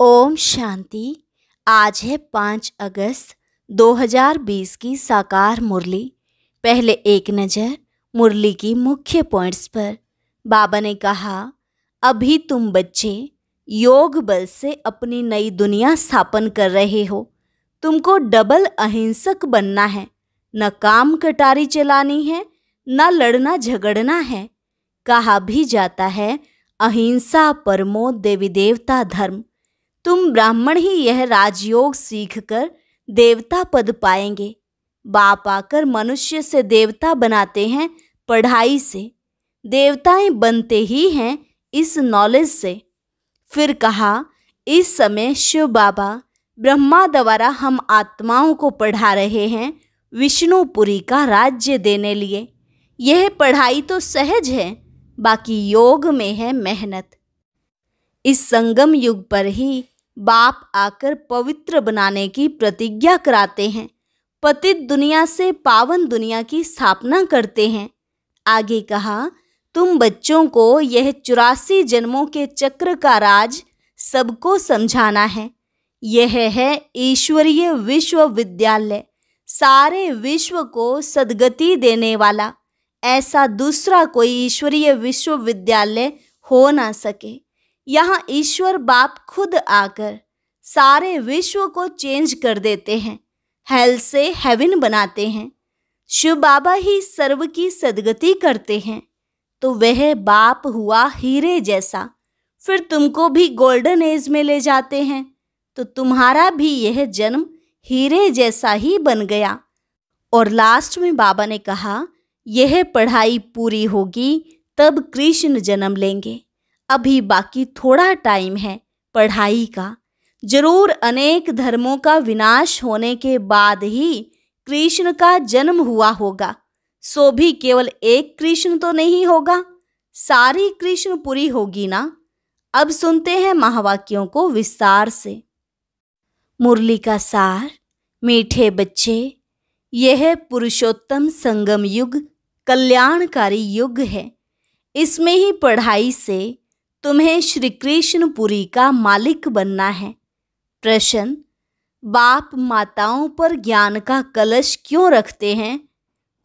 ओम शांति। आज है 5 अगस्त 2020 की साकार मुरली। पहले एक नज़र मुरली की मुख्य पॉइंट्स पर। बाबा ने कहा, अभी तुम बच्चे योग बल से अपनी नई दुनिया स्थापन कर रहे हो। तुमको डबल अहिंसक बनना है। न काम कटारी चलानी है, न लड़ना झगड़ना है। कहा भी जाता है, अहिंसा परमो देवी देवता धर्म। तुम ब्राह्मण ही यह राजयोग सीखकर देवता पद पाएंगे। बाप आकर मनुष्य से देवता बनाते हैं पढ़ाई से। देवताएं बनते ही हैं इस नॉलेज से। फिर कहा, इस समय शिव बाबा ब्रह्मा द्वारा हम आत्माओं को पढ़ा रहे हैं विष्णुपुरी का राज्य देने लिए। यह पढ़ाई तो सहज है, बाकी योग में है मेहनत। इस संगम युग पर ही बाप आकर पवित्र बनाने की प्रतिज्ञा कराते हैं। पतित दुनिया से पावन दुनिया की स्थापना करते हैं। आगे कहा, तुम बच्चों को यह 84 जन्मों के चक्र का राज सबको समझाना है। यह है ईश्वरीय विश्वविद्यालय, सारे विश्व को सद्गति देने वाला। ऐसा दूसरा कोई ईश्वरीय विश्वविद्यालय हो ना सके। यहाँ ईश्वर बाप खुद आकर सारे विश्व को चेंज कर देते हैं, हेल से हेवन बनाते हैं। शिव बाबा ही सर्व की सद्गति करते हैं, तो वह बाप हुआ हीरे जैसा। फिर तुमको भी गोल्डन एज में ले जाते हैं, तो तुम्हारा भी यह जन्म हीरे जैसा ही बन गया। और लास्ट में बाबा ने कहा, यह पढ़ाई पूरी होगी तब कृष्ण जन्म लेंगे। अभी बाकी थोड़ा टाइम है पढ़ाई का। जरूर अनेक धर्मों का विनाश होने के बाद ही कृष्ण का जन्म हुआ होगा। सो भी केवल एक कृष्ण तो नहीं होगा, सारी कृष्ण पूरी होगी ना। अब सुनते हैं महावाक्यों को विस्तार से। मुरली का सार। मीठे बच्चे, यह पुरुषोत्तम संगम युग कल्याणकारी युग है। इसमें ही पढ़ाई से तुम्हें श्री कृष्णपुरी का मालिक बनना है। प्रश्न, बाप माताओं पर ज्ञान का कलश क्यों रखते हैं?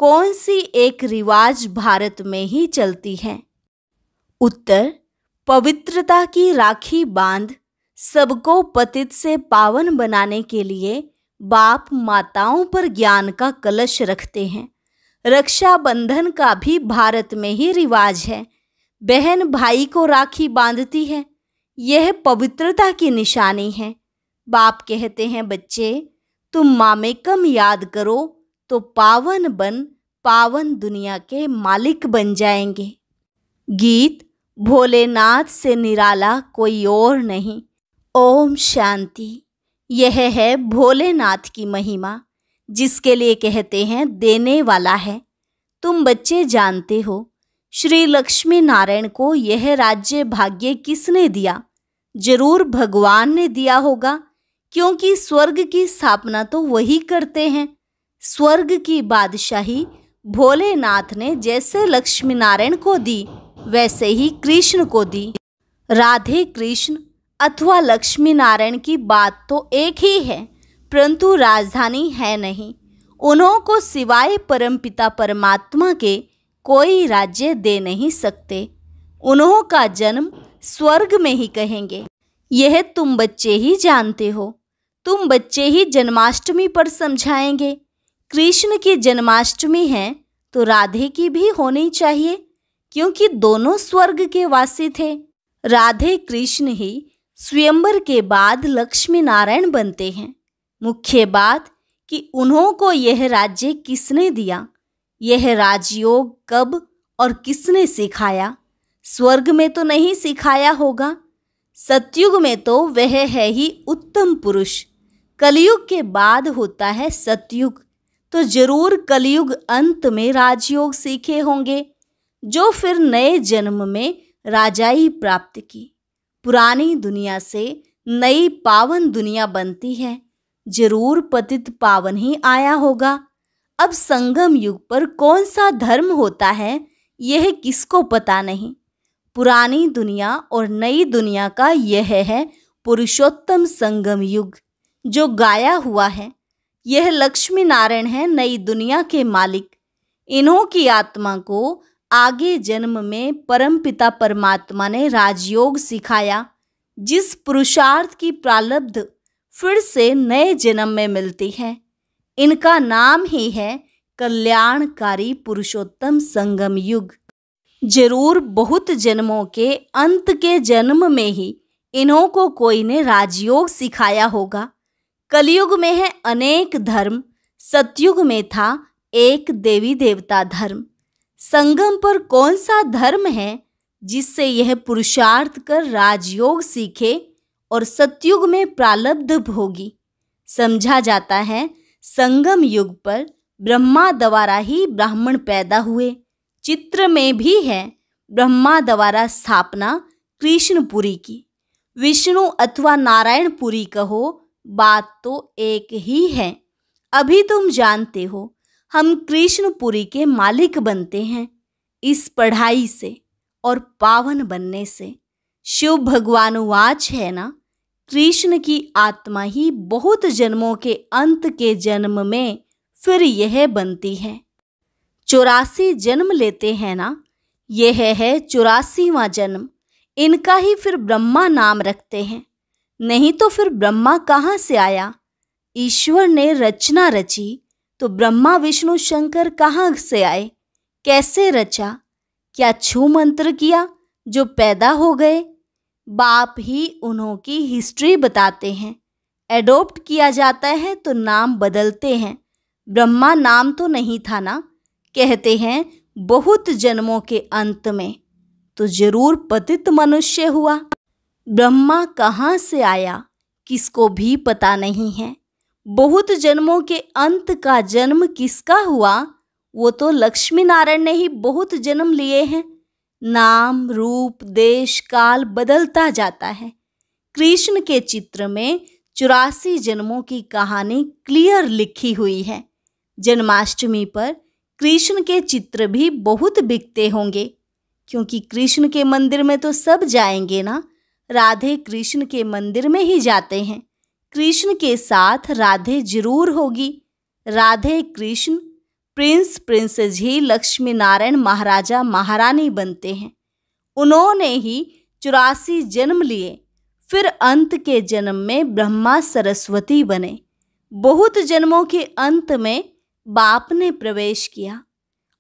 कौन सी एक रिवाज भारत में ही चलती है? उत्तर, पवित्रता की राखी बांध सबको पतित से पावन बनाने के लिए बाप माताओं पर ज्ञान का कलश रखते हैं। रक्षाबंधन का भी भारत में ही रिवाज है। बहन भाई को राखी बांधती है, यह पवित्रता की निशानी है। बाप कहते हैं, बच्चे तुम मामेकम याद करो तो पावन बन पावन दुनिया के मालिक बन जाएंगे। गीत, भोलेनाथ से निराला कोई और नहीं। ओम शांति। यह है भोलेनाथ की महिमा, जिसके लिए कहते हैं देने वाला है। तुम बच्चे जानते हो, श्री लक्ष्मी नारायण को यह राज्य भाग्य किसने दिया? जरूर भगवान ने दिया होगा, क्योंकि स्वर्ग की स्थापना तो वही करते हैं। स्वर्ग की बादशाही भोलेनाथ ने जैसे लक्ष्मी नारायण को दी, वैसे ही कृष्ण को दी। राधे कृष्ण अथवा लक्ष्मी नारायण की बात तो एक ही है, परंतु राजधानी है नहीं। उन्हों को सिवाय परमपिता परमात्मा के कोई राज्य दे नहीं सकते। उन्हों का जन्म स्वर्ग में ही कहेंगे। यह तुम बच्चे ही जानते हो। तुम बच्चे ही जन्माष्टमी पर समझाएंगे। कृष्ण की जन्माष्टमी है तो राधे की भी होनी चाहिए, क्योंकि दोनों स्वर्ग के वासी थे। राधे कृष्ण ही स्वयंवर के बाद लक्ष्मी नारायण बनते हैं। मुख्य बात कि उन्हों को यह राज्य किसने दिया, यह राजयोग कब और किसने सिखाया? स्वर्ग में तो नहीं सिखाया होगा। सतयुग में तो वह है ही उत्तम पुरुष। कलयुग के बाद होता है सतयुग, तो जरूर कलयुग अंत में राजयोग सीखे होंगे, जो फिर नए जन्म में राजाई प्राप्त की। पुरानी दुनिया से नई पावन दुनिया बनती है। जरूर पतित पावन ही आया होगा। अब संगम युग पर कौन सा धर्म होता है, यह किसको पता नहीं। पुरानी दुनिया और नई दुनिया का यह है पुरुषोत्तम संगम युग जो गाया हुआ है, यह लक्ष्मी नारायण है, नई दुनिया के मालिक। इन्हों की आत्मा को आगे जन्म में परमपिता परमात्मा ने राजयोग सिखाया, जिस पुरुषार्थ की प्रारब्ध फिर से नए जन्म में मिलती है। इनका नाम ही है कल्याणकारी पुरुषोत्तम संगम युग। जरूर बहुत जन्मों के अंत के जन्म में ही इन्हों को कोई ने राजयोग सिखाया होगा। कलयुग में है अनेक धर्म, सतयुग में था एक देवी देवता धर्म। संगम पर कौन सा धर्म है जिससे यह पुरुषार्थ कर राजयोग सीखे और सतयुग में प्रारब्ध भोगी? समझा जाता है संगम युग पर ब्रह्मा द्वारा ही ब्राह्मण पैदा हुए। चित्र में भी है ब्रह्मा द्वारा स्थापना कृष्णपुरी की। विष्णु अथवा नारायणपुरी कहो, बात तो एक ही है। अभी तुम जानते हो हम कृष्णपुरी के मालिक बनते हैं इस पढ़ाई से और पावन बनने से। शिव भगवान वाच है ना, कृष्ण की आत्मा ही बहुत जन्मों के अंत के जन्म में फिर यह बनती है। 84 जन्म लेते हैं ना, यह है 84वां जन्म। इनका ही फिर ब्रह्मा नाम रखते हैं। नहीं तो फिर ब्रह्मा कहाँ से आया? ईश्वर ने रचना रची तो ब्रह्मा विष्णु शंकर कहाँ से आए? कैसे रचा? क्या छू मंत्र किया जो पैदा हो गए? बाप ही उन्हों की हिस्ट्री बताते हैं। एडॉप्ट किया जाता है तो नाम बदलते हैं। ब्रह्मा नाम तो नहीं था ना, कहते हैं बहुत जन्मों के अंत में तो जरूर पतित मनुष्य हुआ। ब्रह्मा कहाँ से आया किसको भी पता नहीं है। बहुत जन्मों के अंत का जन्म किसका हुआ? वो तो लक्ष्मी नारायण ने ही बहुत जन्म लिए हैं। नाम रूप देश काल बदलता जाता है। कृष्ण के चित्र में 84 जन्मों की कहानी क्लियर लिखी हुई है। जन्माष्टमी पर कृष्ण के चित्र भी बहुत बिकते होंगे, क्योंकि कृष्ण के मंदिर में तो सब जाएंगे ना। राधे कृष्ण के मंदिर में ही जाते हैं। कृष्ण के साथ राधे जरूर होगी। राधे कृष्ण प्रिंस प्रिंसेस ही लक्ष्मी नारायण महाराजा महारानी बनते हैं। उन्होंने ही 84 जन्म लिए, फिर अंत के जन्म में ब्रह्मा सरस्वती बने। बहुत जन्मों के अंत में बाप ने प्रवेश किया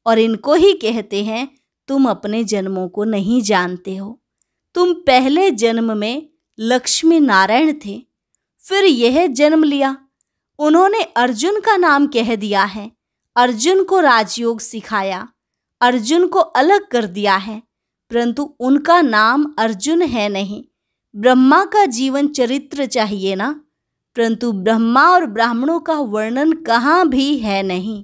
और इनको ही कहते हैं तुम अपने जन्मों को नहीं जानते हो। तुम पहले जन्म में लक्ष्मी नारायण थे, फिर यह जन्म लिया। उन्होंने अर्जुन का नाम कह दिया है। अर्जुन को राजयोग सिखाया, अर्जुन को अलग कर दिया है, परंतु उनका नाम अर्जुन है नहीं। ब्रह्मा का जीवन चरित्र चाहिए ना, परंतु ब्रह्मा और ब्राह्मणों का वर्णन कहाँ भी है नहीं।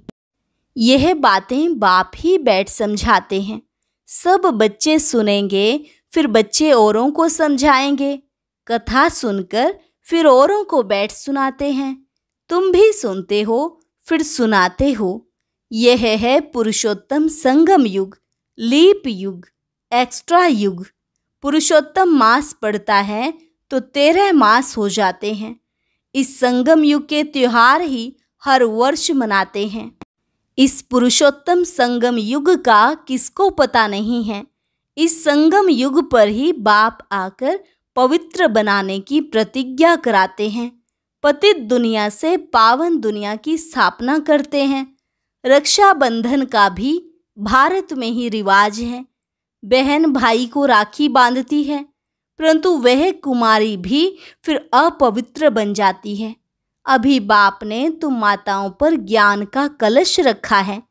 यह बातें बाप ही बैठ समझाते हैं। सब बच्चे सुनेंगे, फिर बच्चे औरों को समझाएंगे। कथा सुनकर फिर औरों को बैठ सुनाते हैं। तुम भी सुनते हो फिर सुनाते हो। यह है पुरुषोत्तम संगम युग, लीप युग, एक्स्ट्रा युग। पुरुषोत्तम मास पड़ता है तो 13 मास हो जाते हैं। इस संगम युग के त्योहार ही हर वर्ष मनाते हैं। इस पुरुषोत्तम संगम युग का किसको पता नहीं है। इस संगम युग पर ही बाप आकर पवित्र बनाने की प्रतिज्ञा कराते हैं। पतित दुनिया से पावन दुनिया की स्थापना करते हैं। रक्षाबंधन का भी भारत में ही रिवाज है। बहन भाई को राखी बांधती है, परंतु वह कुमारी भी फिर अपवित्र बन जाती है। अभी बाप ने तुम माताओं पर ज्ञान का कलश रखा है।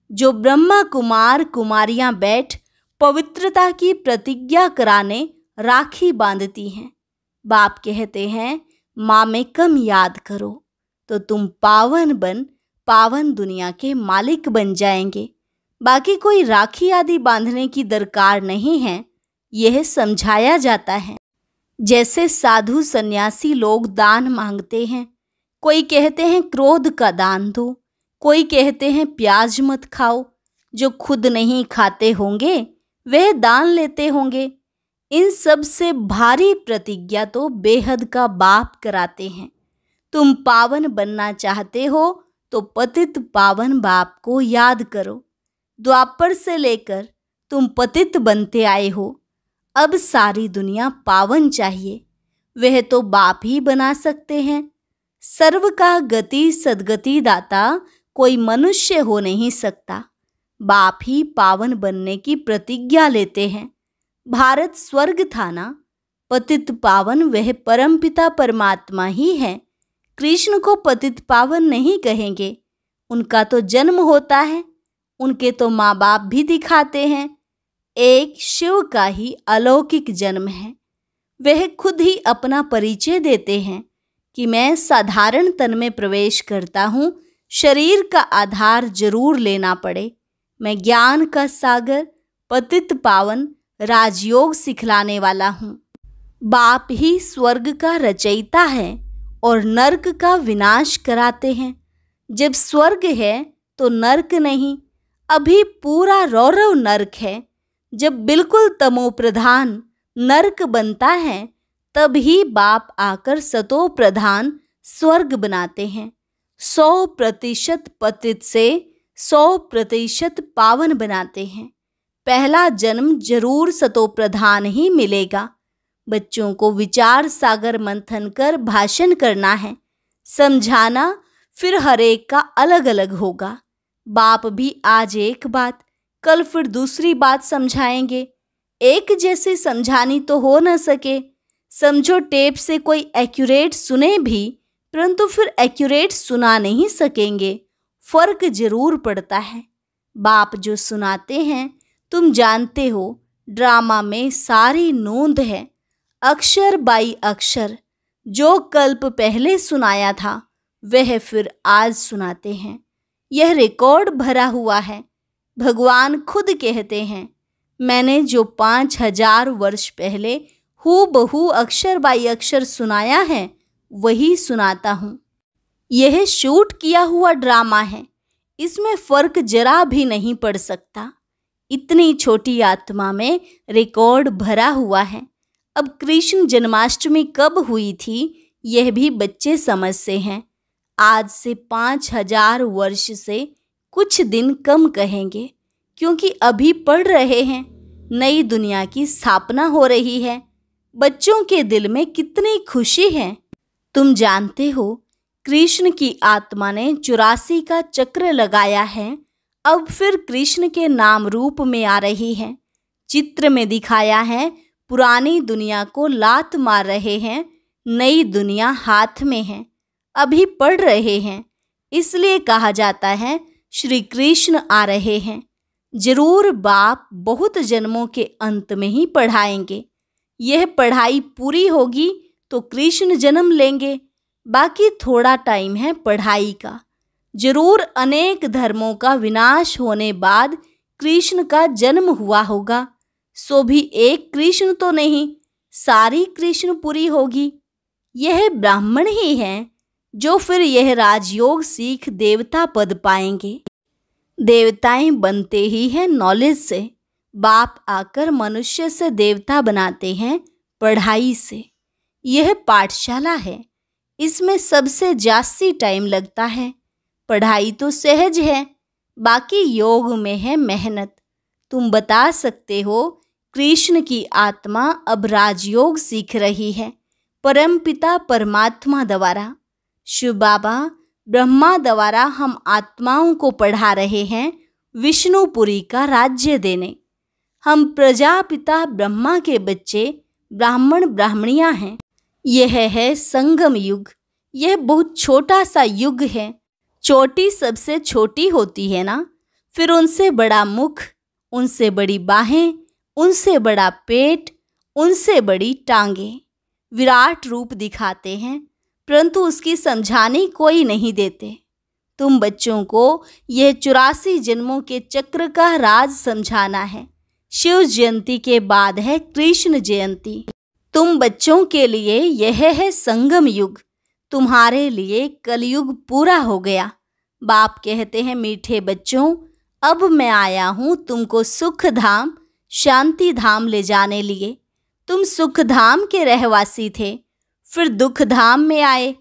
जो ब्रह्मा कुमार कुमारियां बैठ पवित्रता की प्रतिज्ञा कराने राखी बांधती हैं। बाप कहते हैं माँ में कम याद करो तो तुम पावन बन पावन दुनिया के मालिक बन जाएंगे। बाकी कोई राखी आदि बांधने की दरकार नहीं है, यह समझाया जाता है। जैसे साधु सन्यासी लोग दान मांगते हैं, कोई कहते हैं क्रोध का दान दो, कोई कहते हैं प्याज मत खाओ। जो खुद नहीं खाते होंगे वह दान लेते होंगे। इन सब से भारी प्रतिज्ञा तो बेहद का बाप कराते हैं। तुम पावन बनना चाहते हो तो पतित पावन बाप को याद करो। द्वापर से लेकर तुम पतित बनते आए हो। अब सारी दुनिया पावन चाहिए, वह तो बाप ही बना सकते हैं। सर्व का गति सद्गति दाता कोई मनुष्य हो नहीं सकता। बाप ही पावन बनने की प्रतिज्ञा लेते हैं। भारत स्वर्ग था ना, पतित पावन वह परमपिता परमात्मा ही है। कृष्ण को पतित पावन नहीं कहेंगे, उनका तो जन्म होता है, उनके तो माँ बाप भी दिखाते हैं। एक शिव का ही अलौकिक जन्म है। वह खुद ही अपना परिचय देते हैं कि मैं साधारण तन में प्रवेश करता हूँ, शरीर का आधार जरूर लेना पड़े। मैं ज्ञान का सागर, पतित पावन, राजयोग सिखलाने वाला हूँ। बाप ही स्वर्ग का रचयिता है और नरक का विनाश कराते हैं। जब स्वर्ग है तो नरक नहीं, अभी पूरा रौरव नरक है। जब बिल्कुल तमो प्रधान नरक बनता है तब ही बाप आकर सतो प्रधान स्वर्ग बनाते हैं। 100% पतित से 100% पावन बनाते हैं। पहला जन्म जरूर सतो प्रधान ही मिलेगा। बच्चों को विचार सागर मंथन कर भाषण करना है, समझाना, फिर हर एक का अलग अलग होगा। बाप भी आज एक बात, कल फिर दूसरी बात समझाएंगे। एक जैसे समझानी तो हो न सके। समझो टेप से कोई एक्यूरेट सुने भी, परंतु फिर एक्यूरेट सुना नहीं सकेंगे। फर्क जरूर पड़ता है। बाप जो सुनाते हैं तुम जानते हो, ड्रामा में सारी नोंद है, अक्षर बाई अक्षर। जो कल्प पहले सुनाया था वह फिर आज सुनाते हैं। यह रिकॉर्ड भरा हुआ है। भगवान खुद कहते हैं, मैंने जो 5000 वर्ष पहले हूबहू अक्षर बाई अक्षर सुनाया है वही सुनाता हूँ। यह शूट किया हुआ ड्रामा है, इसमें फर्क जरा भी नहीं पड़ सकता। इतनी छोटी आत्मा में रिकॉर्ड भरा हुआ है। अब कृष्ण जन्माष्टमी कब हुई थी यह भी बच्चे समझते हैं। आज से 5000 वर्ष से कुछ दिन कम कहेंगे, क्योंकि अभी पढ़ रहे हैं। नई दुनिया की स्थापना हो रही है। बच्चों के दिल में कितनी खुशी है। तुम जानते हो, कृष्ण की आत्मा ने 84 का चक्र लगाया है। अब फिर कृष्ण के नाम रूप में आ रही है। चित्र में दिखाया है, पुरानी दुनिया को लात मार रहे हैं, नई दुनिया हाथ में है। अभी पढ़ रहे हैं, इसलिए कहा जाता है श्री कृष्ण आ रहे हैं। जरूर बाप बहुत जन्मों के अंत में ही पढ़ाएंगे। यह पढ़ाई पूरी होगी तो कृष्ण जन्म लेंगे। बाकी थोड़ा टाइम है पढ़ाई का। जरूर अनेक धर्मों का विनाश होने बाद कृष्ण का जन्म हुआ होगा। सो भी एक कृष्ण तो नहीं, सारी कृष्ण पूरी होगी। यह ब्राह्मण ही हैं जो फिर यह राजयोग सीख देवता पद पाएंगे। देवताएं बनते ही हैं नॉलेज से। बाप आकर मनुष्य से देवता बनाते हैं पढ़ाई से। यह पाठशाला है, इसमें सबसे जास्ती टाइम लगता है। पढ़ाई तो सहज है, बाकी योग में है मेहनत। तुम बता सकते हो, कृष्ण की आत्मा अब राजयोग सीख रही है परमपिता परमात्मा द्वारा। शिव बाबा ब्रह्मा द्वारा हम आत्माओं को पढ़ा रहे हैं विष्णुपुरी का राज्य देने। हम प्रजापिता ब्रह्मा के बच्चे ब्राह्मण ब्राह्मणियां हैं। यह है संगम युग। यह बहुत छोटा सा युग है। चोटी सबसे छोटी होती है ना, फिर उनसे बड़ा मुख, उनसे बड़ी बाहें, उनसे बड़ा पेट, उनसे बड़ी टांगे। विराट रूप दिखाते हैं, परंतु उसकी समझाने कोई नहीं देते। तुम बच्चों को यह 84 जन्मों के चक्र का राज समझाना है। शिव जयंती के बाद है कृष्ण जयंती। तुम बच्चों के लिए यह है संगम युग। तुम्हारे लिए कलयुग पूरा हो गया। बाप कहते हैं, मीठे बच्चों, अब मैं आया हूँ तुमको सुख धाम शांति धाम ले जाने लिए। तुम सुखधाम के रहवासी थे, फिर दुखधाम में आए।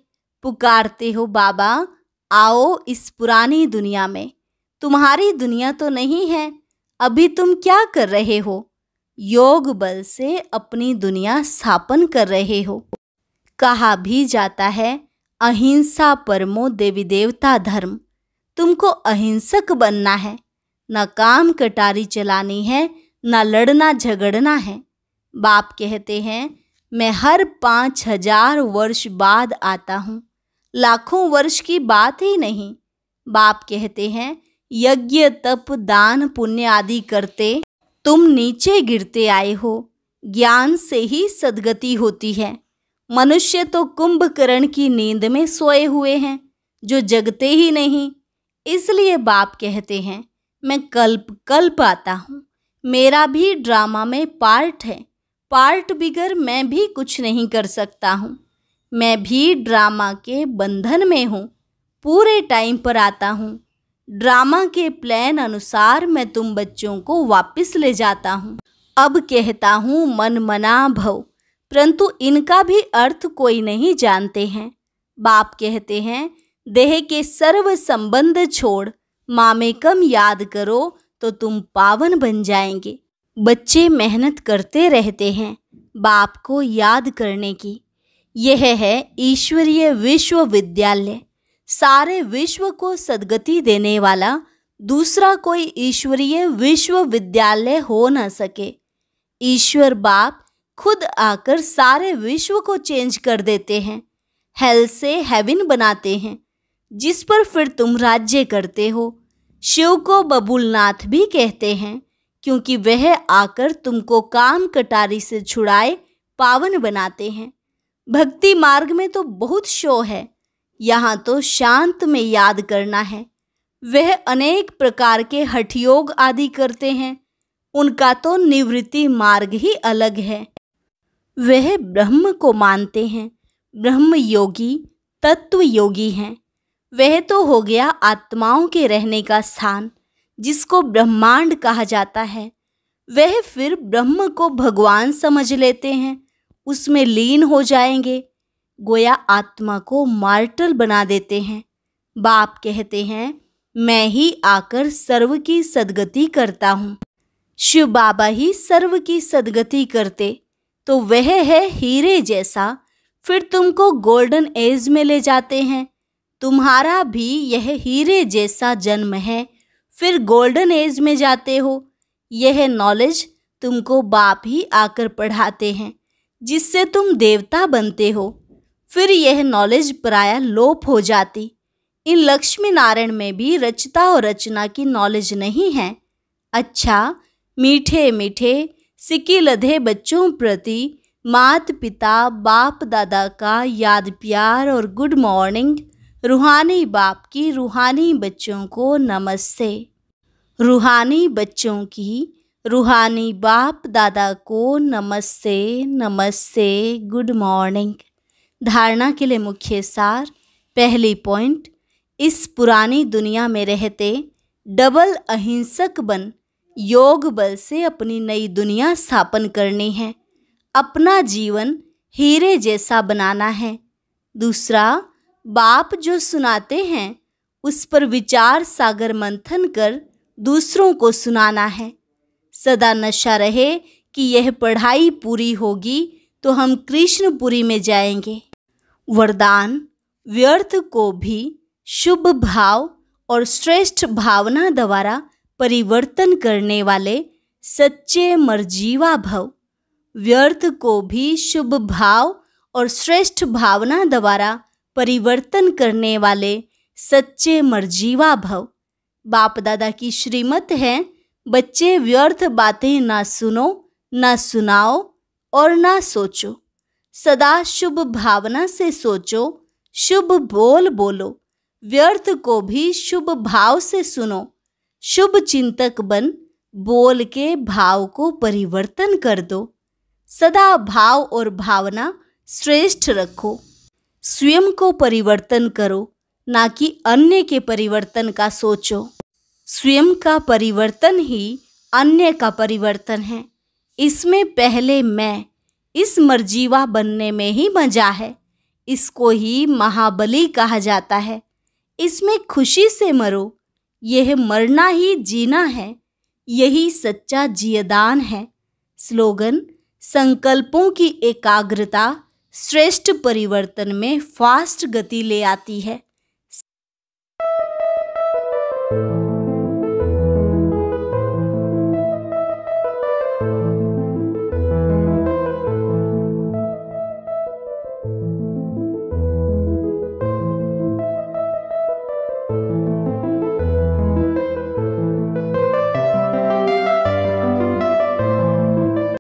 पुकारते हो बाबा आओ इस पुरानी दुनिया में। तुम्हारी दुनिया तो नहीं है। अभी तुम क्या कर रहे हो? योग बल से अपनी दुनिया स्थापन कर रहे हो। कहा भी जाता है अहिंसा परमो देवी देवता धर्म। तुमको अहिंसक बनना है। न काम कटारी चलानी है, न लड़ना झगड़ना है। बाप कहते हैं मैं हर 5000 वर्ष बाद आता हूँ, लाखों वर्ष की बात ही नहीं। बाप कहते हैं यज्ञ तप दान पुण्य आदि करते तुम नीचे गिरते आए हो। ज्ञान से ही सद्गति होती है। मनुष्य तो कुंभकर्ण की नींद में सोए हुए हैं, जो जगते ही नहीं। इसलिए बाप कहते हैं मैं कल्प कल्प आता हूँ। मेरा भी ड्रामा में पार्ट है। पार्ट बिगर मैं भी कुछ नहीं कर सकता हूँ। मैं भी ड्रामा के बंधन में हूँ। पूरे टाइम पर आता हूँ। ड्रामा के प्लान अनुसार मैं तुम बच्चों को वापस ले जाता हूँ। अब कहता हूँ मन मना भव, परंतु इनका भी अर्थ कोई नहीं जानते हैं। बाप कहते हैं देह के सर्व संबंध छोड़ मामेकम याद करो तो तुम पावन बन जाएंगे। बच्चे मेहनत करते रहते हैं बाप को याद करने की। यह है ईश्वरीय विश्वविद्यालय। सारे विश्व को सद्गति देने वाला दूसरा कोई ईश्वरीय विश्वविद्यालय हो न सके। ईश्वर बाप खुद आकर सारे विश्व को चेंज कर देते हैं, हेल से हेवन बनाते हैं, जिस पर फिर तुम राज्य करते हो। शिव को बबुलनाथ भी कहते हैं, क्योंकि वह आकर तुमको काम कटारी से छुड़ाए पावन बनाते हैं। भक्ति मार्ग में तो बहुत शो है, यहाँ तो शांत में याद करना है। वह अनेक प्रकार के हठयोग आदि करते हैं, उनका तो निवृत्ति मार्ग ही अलग है। वह ब्रह्म को मानते हैं, ब्रह्म योगी तत्व योगी हैं। वह तो हो गया आत्माओं के रहने का स्थान, जिसको ब्रह्मांड कहा जाता है। वह फिर ब्रह्म को भगवान समझ लेते हैं, उसमें लीन हो जाएंगे, गोया आत्मा को मार्टल बना देते हैं। बाप कहते हैं मैं ही आकर सर्व की सद्गति करता हूँ। शिव बाबा ही सर्व की सद्गति करते तो वह है हीरे जैसा, फिर तुमको गोल्डन एज में ले जाते हैं। तुम्हारा भी यह हीरे जैसा जन्म है, फिर गोल्डन एज में जाते हो। यह नॉलेज तुमको बाप ही आकर पढ़ाते हैं, जिससे तुम देवता बनते हो। फिर यह नॉलेज प्राय लोप हो जाती। इन लक्ष्मी नारायण में भी रचता और रचना की नॉलेज नहीं है। अच्छा, मीठे मीठे सिक्की लधे बच्चों प्रति मात पिता बाप दादा का याद प्यार और गुड मॉर्निंग। रूहानी बाप की रूहानी बच्चों को नमस्ते। रूहानी बच्चों की रूहानी बाप दादा को नमस्ते नमस्ते, गुड मॉर्निंग। धारणा के लिए मुख्य सार। पहली पॉइंट, इस पुरानी दुनिया में रहते डबल अहिंसक बन योग बल से अपनी नई दुनिया स्थापन करनी है। अपना जीवन हीरे जैसा बनाना है। दूसरा, बाप जो सुनाते हैं उस पर विचार सागर मंथन कर दूसरों को सुनाना है। सदा नशा रहे कि यह पढ़ाई पूरी होगी तो हम कृष्णपुरी में जाएंगे। वरदान, व्यर्थ को भी शुभ भाव और श्रेष्ठ भावना द्वारा परिवर्तन करने वाले सच्चे मर्जीवा भव। व्यर्थ को भी शुभ भाव और श्रेष्ठ भावना द्वारा परिवर्तन करने वाले सच्चे मर्जीवा भव। बाप दादा की श्रीमत है, बच्चे व्यर्थ बातें ना सुनो, ना सुनाओ और ना सोचो। सदा शुभ भावना से सोचो, शुभ बोल बोलो। व्यर्थ को भी शुभ भाव से सुनो। शुभ चिंतक बन बोल के भाव को परिवर्तन कर दो। सदा भाव और भावना श्रेष्ठ रखो। स्वयं को परिवर्तन करो, ना कि अन्य के परिवर्तन का सोचो। स्वयं का परिवर्तन ही अन्य का परिवर्तन है। इसमें पहले मैं, इस मर्जीवा बनने में ही मजा है। इसको ही महाबली कहा जाता है। इसमें खुशी से मरो, यह मरना ही जीना है, यही सच्चा जियदान है। स्लोगन: संकल्पों की एकाग्रता श्रेष्ठ परिवर्तन में फास्ट गति ले आती है।